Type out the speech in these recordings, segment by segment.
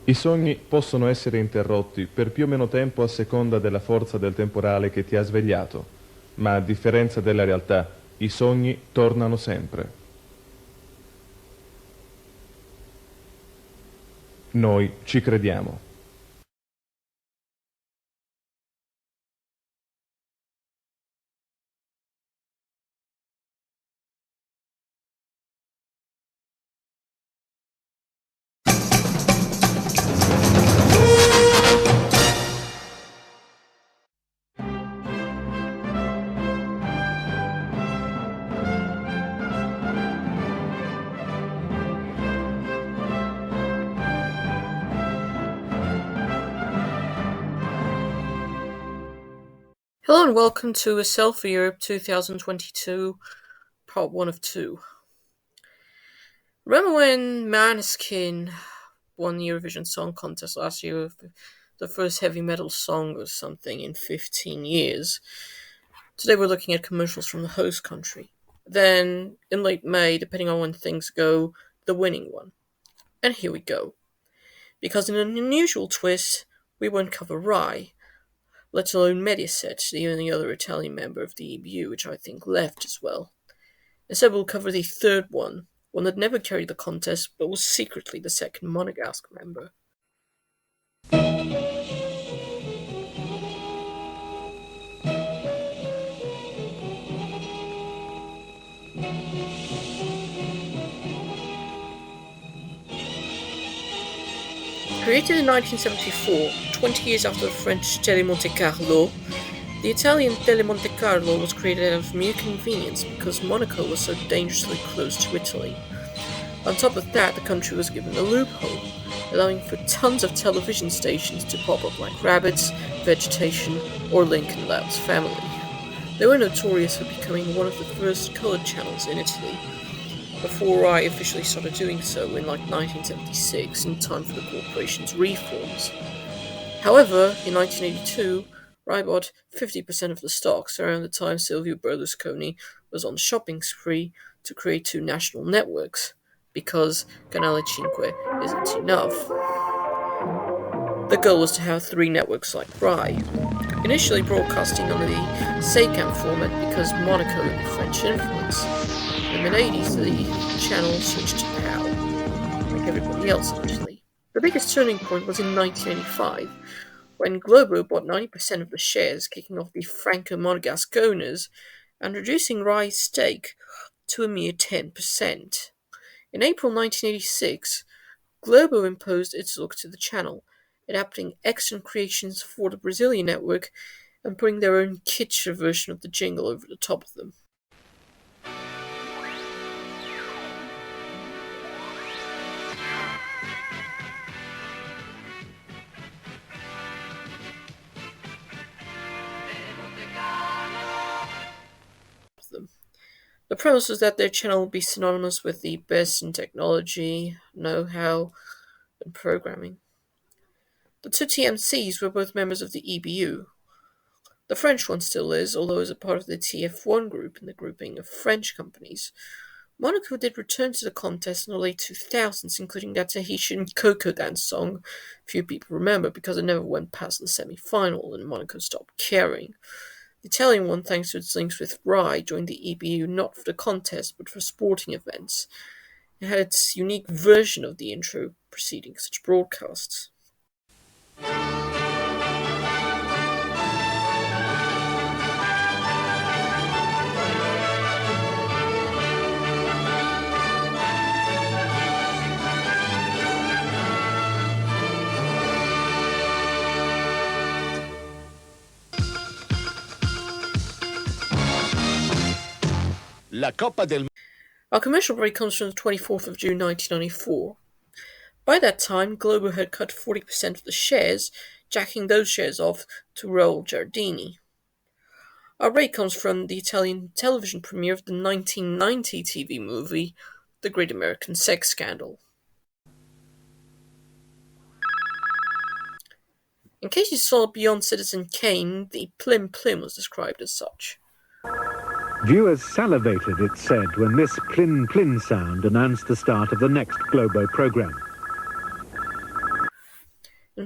I sogni possono essere interrotti per più o meno tempo a seconda della forza del temporale che ti ha svegliato, ma a differenza della realtà, i sogni tornano sempre. Noi ci crediamo. Hello and welcome to A Selfie Europe 2022, part 1 of 2. Remember when Monegasque won the Eurovision Song Contest last year with the first heavy metal song or something in 15 years? Today we're looking at commercials from the host country. Then, in late May, depending on when things go, the winning one. And here we go. Because in an unusual twist, we won't cover Rai, let alone Mediaset, the only other Italian member of the EBU, which I think left as well. Instead, we'll cover the third one that never carried the contest, but was secretly the second Monegasque member. Created in 1974, 20 years after the French Tele Monte Carlo, the Italian Tele Monte Carlo was created out of mere convenience because Monaco was so dangerously close to Italy. On top of that, the country was given a loophole, allowing for tons of television stations to pop up like rabbits, vegetation, or Lincoln Loud's family. They were notorious for becoming one of the first coloured channels in Italy, before I officially started doing so in 1976, in time for the corporation's reforms. However, in 1982, Rai bought 50% of the stocks around the time Silvio Berlusconi was on shopping spree to create two national networks, because Canale 5 isn't enough. The goal was to have three networks like Rai, initially broadcasting on the SECAM format because Monaco and the French influence. In the mid-80s, the channel switched to PAL, like everybody else actually. The biggest turning point was in 1985, when Globo bought 90% of the shares, kicking off the Franco-Monegasque owners and reducing Rai's stake to a mere 10%. In April 1986, Globo imposed its look to the channel, adapting excellent creations for the Brazilian network and putting their own kitsch version of the jingle over the top of them. The premise was that their channel would be synonymous with the best in technology, know-how, and programming. The two TMCs were both members of the EBU. The French one still is, although as a part of the TF1 group in the grouping of French companies. Monaco did return to the contest in the late 2000s, including that Tahitian Coco Dance song few people remember because it never went past the semi-final and Monaco stopped caring. The Italian one, thanks to its links with Rai, joined the EBU not for the contest but for sporting events. It had its unique version of the intro preceding such broadcasts. Our commercial break comes from the 24th of June 1994. By that time, Globo had cut 40% of the shares, jacking those shares off to Raul Giardini. Our break comes from the Italian television premiere of the 1990 TV movie, The Great American Sex Scandal. In case you saw Beyond Citizen Kane, the plim plim was described as such. Viewers salivated, it said, when this plin-plin sound announced the start of the next Globo programme.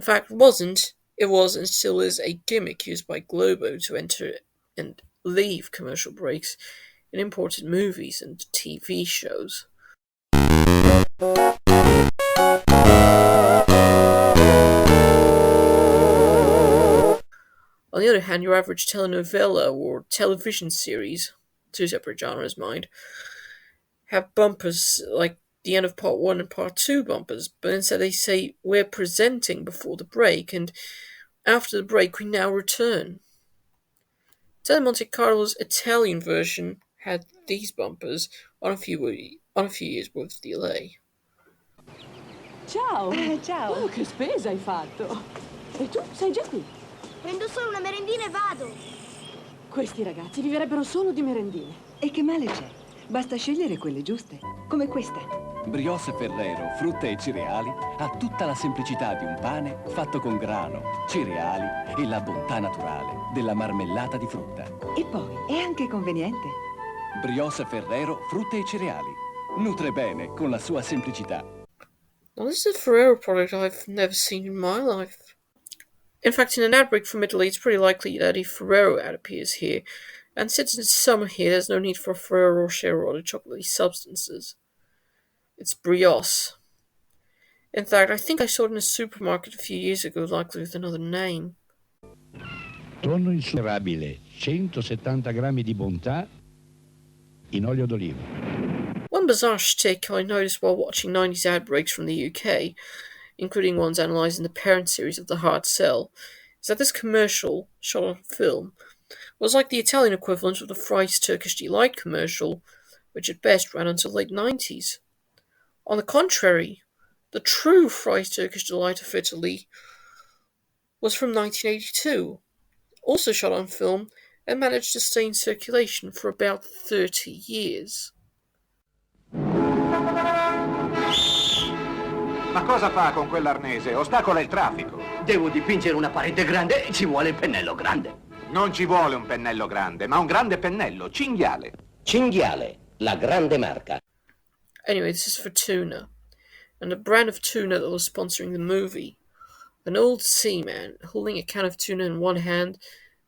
fact, it wasn't. It was and still is a gimmick used by Globo to enter and leave commercial breaks in imported movies and TV shows. On the other hand, your average telenovela or television series, two separate genres, mind, have bumpers like the end of part 1 and part 2 bumpers, but instead they say, "We're presenting before the break, and after the break we now return." Tele Monte Carlo's Italian version had these bumpers on a few years' worth of delay. Ciao! Ciao! Oh, che spesa hai fatto! E tu sei già qui? Prendo solo una merendina e vado. Questi ragazzi vivrebbero solo di merendine. E che male c'è? Basta scegliere quelle giuste, come questa. Brioche Ferrero, frutta e cereali, ha tutta la semplicità di un pane fatto con grano, cereali e la bontà naturale della marmellata di frutta. E poi è anche conveniente. Brioche Ferrero, frutta e cereali. Nutre bene con la sua semplicità. Now, this is a Ferrero product I've never seen in my life. In fact, in an ad break from Italy, it's pretty likely that a Ferrero ad appears here, and since it's summer here, there's no need for Ferrero Rocher or other chocolatey substances. It's brioche. In fact, I think I saw it in a supermarket a few years ago, likely with another name. Tonno insuperabile, 170 grammi di bontà in olio d'oliva. One bizarre shtick I noticed while watching 90s ad breaks from the UK, including ones analysing the parent series of The Hard Sell, is that this commercial, shot on film, was like the Italian equivalent of the Fry's Turkish Delight commercial, which at best ran until late 90s. On the contrary, the true Fry's Turkish Delight of Italy was from 1982, also shot on film, and managed to stay in circulation for about 30 years. Ma cosa fa con quell'arnese? Ostacola il traffico. Devo dipingere una parete grande e ci vuole il pennello grande. Non ci vuole un pennello grande, ma un grande pennello, cinghiale. Cinghiale, la grande marca. Anyway, this is for tuna, and the brand of tuna that was sponsoring the movie. An old seaman holding a can of tuna in one hand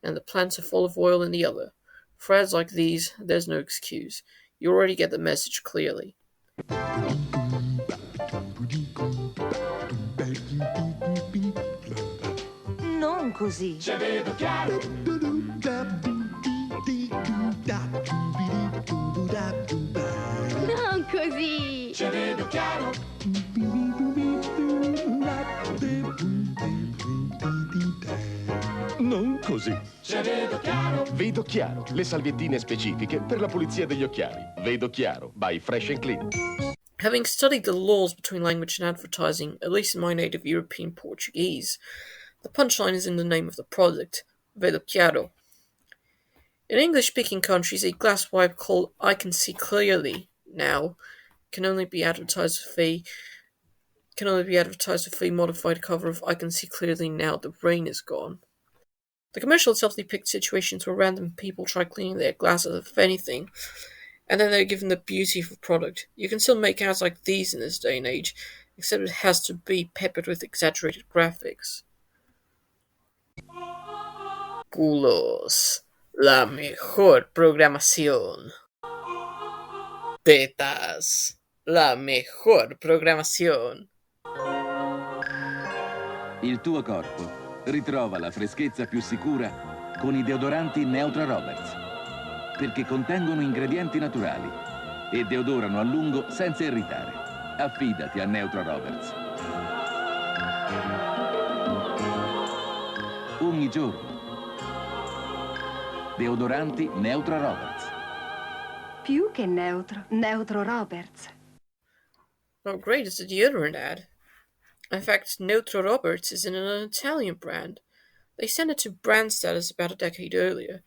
and the plants of olive oil in the other. For ads like these, there's no excuse. You already get the message clearly. Non così. Ce vedo chiaro. Non così. Ce vedo chiaro. Non così. Ce vedo chiaro. Vedo chiaro. Le salviettine specifiche per la pulizia degli occhiali. Vedo chiaro. By Fresh and Clean. Having studied the laws between language and advertising, at least in my native European Portuguese, the punchline is in the name of the product, Vedo chiaro. In English-speaking countries, a glass wipe called I Can See Clearly now can only be advertised with a modified cover of I Can See Clearly Now the Rain Is Gone. The commercial itself depicts situations where random people try cleaning their glasses of anything, and then they're given the beauty of a product. You can still make ads like these in this day and age, except it has to be peppered with exaggerated graphics. Culos, la mejor programación. Tetas, la mejor programación. Il tuo corpo ritrova la freschezza più sicura con i deodoranti Neutra Roberts, perché contengono ingredienti naturali e deodorano a lungo senza irritare. Affidati a Neutra Roberts. Ogni giorno. Deodoranti Neutra Roberts. Più che neutro, Neutro Roberts. Not great as a deodorant ad. In fact, Neutro Roberts is in an Italian brand. They sent it to brand status about a decade earlier.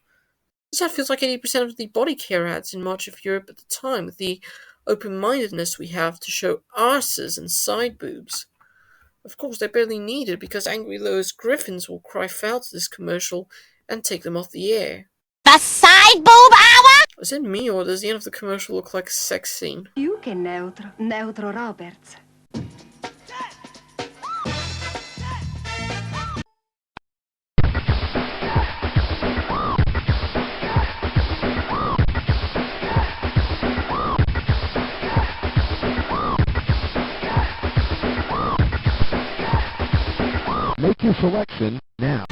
This ad feels like 80% of the bodycare ads in much of Europe at the time, with the open-mindedness we have to show arses and side boobs. Of course, they're barely needed because angry Lois Griffins will cry foul to this commercial and take them off the air. The side boob hour? Is it me, or does the end of the commercial look like a sex scene? Più che neutro, Neutro Roberts. your selection now.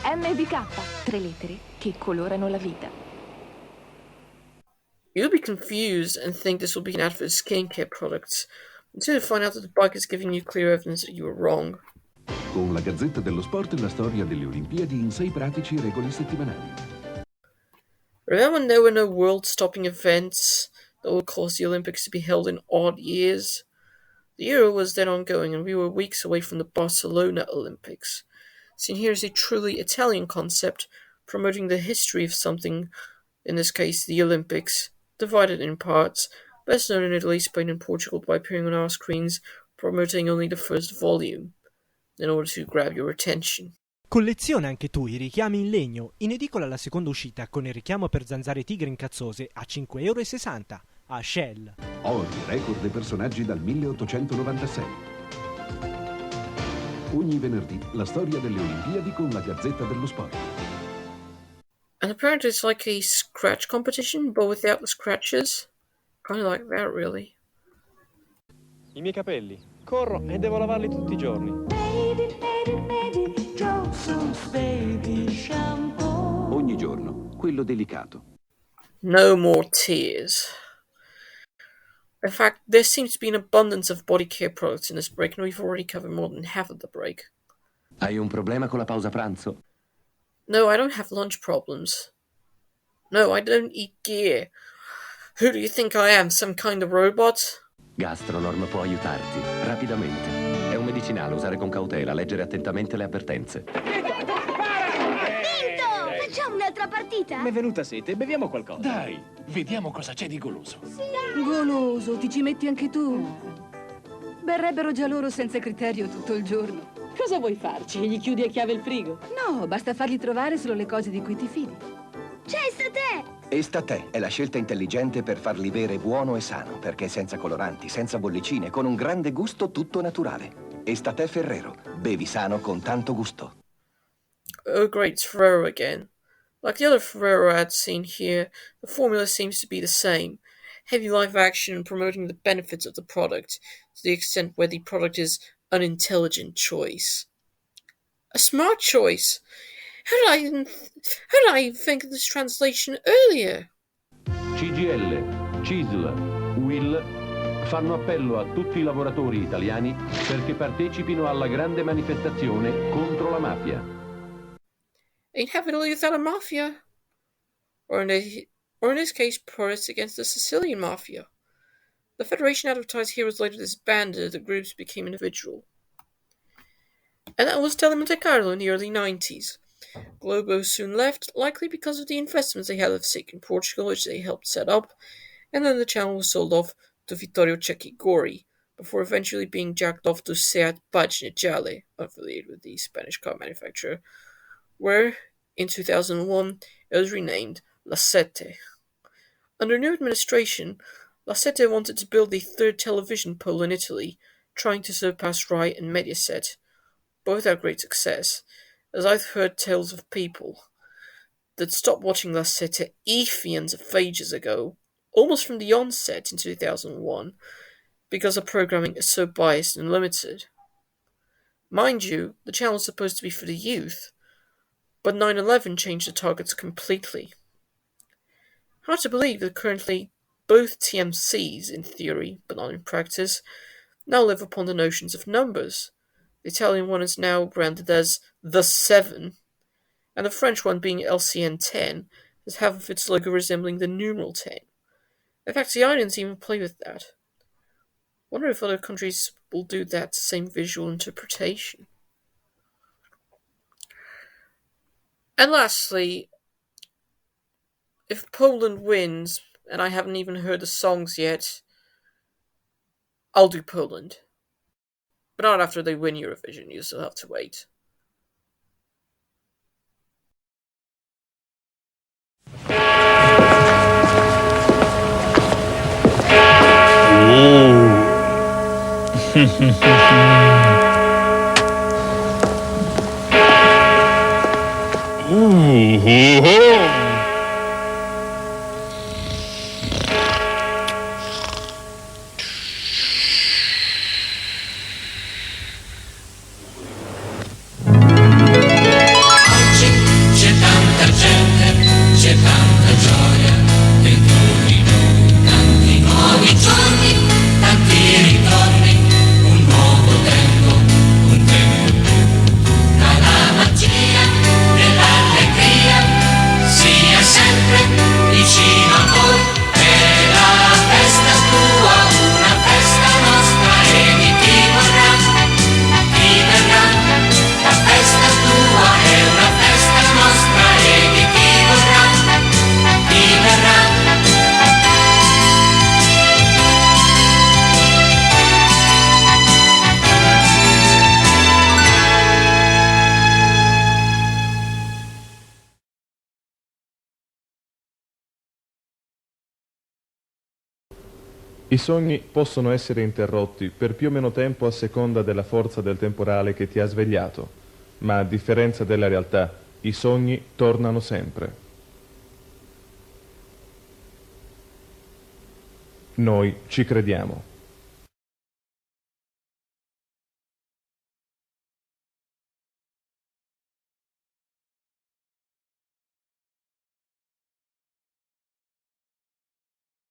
MBK, 3 lettere che colorano la vita. You'll be confused and think this will be an ad for skincare products, until you find out that the bike is giving you clear evidence that you were wrong. Con la Gazzetta dello Sport la storia delle Olimpiadi in 6 pratici regole settimanali. Remember when there were no world-stopping events that would cause the Olympics to be held in odd years? The Euro was then ongoing and we were weeks away from the Barcelona Olympics. Seen here is a truly Italian concept promoting the history of something, in this case the Olympics, divided in parts, best known in Italy, Spain and Portugal by appearing on our screens, promoting only the first volume, in order to grab your attention. Colleziona anche tu i richiami in legno, in edicola la seconda uscita con il richiamo per zanzare tigre incazzose a 5,60 € a Shell. Ori, record e personaggi dal 1896. Ogni venerdì la storia delle Olimpiadi con la Gazzetta dello Sport. And apparently it's like a scratch competition, but without the scratches. Kind of like that, really. I miei capelli. Corro e devo lavarli tutti i giorni. Ogni giorno, quello delicato. No more tears. In fact, there seems to be an abundance of body care products in this break, and we've already covered more than half of the break. Hai un problema con la pausa pranzo? No, I don't have lunch problems. No, I don't eat gear. Who do you think I am, some kind of robot? Gastronorm può aiutarti, rapidamente. È un medicinale, usare con cautela, leggere attentamente le avvertenze. Facciamo un'altra partita? Mi è venuta sete, beviamo qualcosa. Dai, vediamo cosa c'è di goloso. Goloso, ti ci metti anche tu? Berrebbero già loro senza criterio tutto il giorno. Cosa vuoi farci? Gli chiudi a chiave il frigo? No, basta fargli trovare solo le cose di cui ti fidi. C'è Estate! Estate è la scelta intelligente per farli bere buono e sano, perché senza coloranti, senza bollicine, con un grande gusto tutto naturale. Estate Ferrero, bevi sano con tanto gusto. Oh great, it's Ferrero again. Like the other Ferrero ads seen here, the formula seems to be the same. Heavy live action and promoting the benefits of the product, to the extent where the product is an intelligent choice. A smart choice? How did I think of this translation earlier? CGL, CISL, UIL fanno appello a tutti i lavoratori italiani perché partecipino alla grande manifestazione contro la mafia. Ain't having to leave without a mafia. Or in this case, protests against the Sicilian mafia. The Federation advertised here was later disbanded, the groups became individual. And that was Tele Monte Carlo in the early 90s. Globo soon left, likely because of the investments they had of stake in Portugal, which they helped set up, and then the channel was sold off to Vittorio Cecchi Gori, before eventually being jacked off to Seat Pagineggiale, affiliated with the Spanish car manufacturer, where, in 2001, it was renamed La Sette. Under new administration, La Sette wanted to build the third television pole in Italy, trying to surpass Rai and Mediaset, both had great success, as I've heard tales of people that stopped watching La Sette eons of ages ago, almost from the onset in 2001, because the programming is so biased and limited. Mind you, the channel is supposed to be for the youth, but 9/11 changed the targets completely. Hard to believe that currently both TMCs, in theory, but not in practice, now live upon the notions of numbers. The Italian one is now branded as The 7, and the French one, being LCN 10, has half of its logo resembling the numeral 10. In fact, the Italians even play with that. Wonder if other countries will do that same visual interpretation. And lastly, if Poland wins, and I haven't even heard the songs yet, I'll do Poland. But not after they win Eurovision, you still have to wait. Ooh. C'è tanta gente, c'è tanta gioia dentro di noi, tanti nuovi giorni, tanti ritorni, un nuovo tempo, un tempo tutta la magia dell'allegria sia sempre vicino a voi. E la festa tua, una festa nostra, e di chi vorrà, chi verrà. La festa tua è una festa nostra, e di chi vorrà, chi verrà. I sogni possono essere interrotti per più o meno tempo a seconda della forza del temporale che ti ha svegliato, ma a differenza della realtà, i sogni tornano sempre. Noi ci crediamo.